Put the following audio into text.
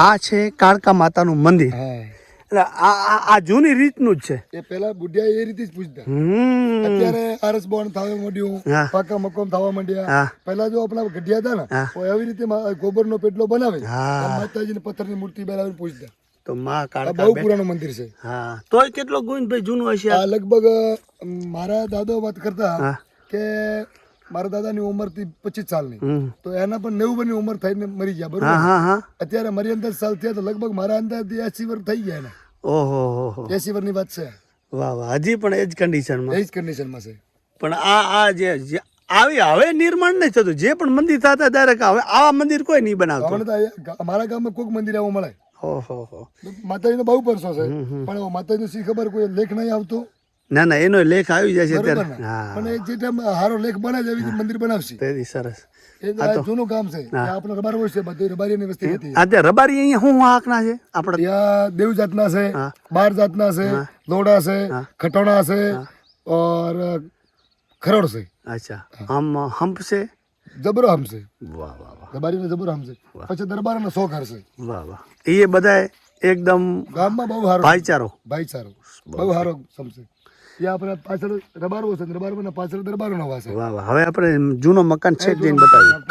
આ છે કાળકા માતાનું મંદિર. હા એટલે આ જૂની રીતનું જ છે. એ પેલા બુઢિયા એ રીતે જ પૂછતા. હમ અત્યારે આરસ બોન થવા માંડ્યું, હા. પાકા મકોમ થવા માંડ્યા. હા. પેલા જો આપણા ગઢિયા હતા ને હા. તો એવી રીતે ગોબરનો પેટલો બનાવે, હા. માતાજીને પથ્થરની મૂર્તિ બનાવીને પૂછતા. તો માં આ કાળકા બહુ બેઠા. પુરાણું મંદિર છે. હા તોય કેટલો ગોવિંદભાઈ જૂનું હશે આ? આ લગભગ મારા દાદા વાત કરતા હા. કે મારા દાદાની ઉંમર થી 25 સાલની, હમ. તો એના પણ 90 ની ઉંમર થઈને મરી ગયા. હા બરોબર. હા હા. અત્યારે મારી અંદર સાલ થયા તો લગભગ મારા અંદાજથી 80 વર્ષ થઈ ગયા એને. ઓહો હો હો. 80 વર્ષની વાત છે. વાહ વાહ, હજી પણ એ જ કન્ડિશનમાં. એ જ કન્ડિશનમાં છે. પણ આ જે આવી હવે નિર્માણ નહીં થતું. જે પણ મંદિર થતા ડાયરેક્ટ હવે આવા મંદિર કોઈ નહીં બનાવતું. હમણાં તો અમારા ગામમાં કોઈક મંદિર આવું મળે. ઓહો હો. માતાજીનો બહુ પરસો છે, પણ માતાજીનો શી ખબર કોઈ લેખ નહીં આવતો. ના ના, એનો લેખ આવી જાય છે બરોબર અત્યારે. ને? હા પણ એ જે ટાઈમ હારો લેખ બને છે એવી રીતે મંદિર બનાવશે. તેથી સરસ. એ જૂનું કામ છે. આપણે રબાર હોય છે, બધી રબારીની વસ્તી હતી. અત્યારે રબારી અહીંયા શું હાકના છે આપણે? ત્યાં દેવ જાતના છે, હા. 12 જાતના છે, લોડા છે, હા. ખટોણા છે, ઓર ખરોડ છે. અચ્છા, હમ્પ છે. જબરો હમ છે. વાહ વાહ વાહ રબારીને જબરો હમ છે. પછી દરબારના 100 ઘર છે. વાહ વાહ. એ બધાય એકદમ ગામમાં બહુ સારો ભાઈચારો. ભાઈચારો બહુ સારો સમજે. ત્યાં આપણે પાછળ રબારો છે, રબારોના પાછળ દરબારોનો વાસ છે. વાહ વાહ. હવે આપણે જૂનો મકાન છેક જઈને બતાવ્યું.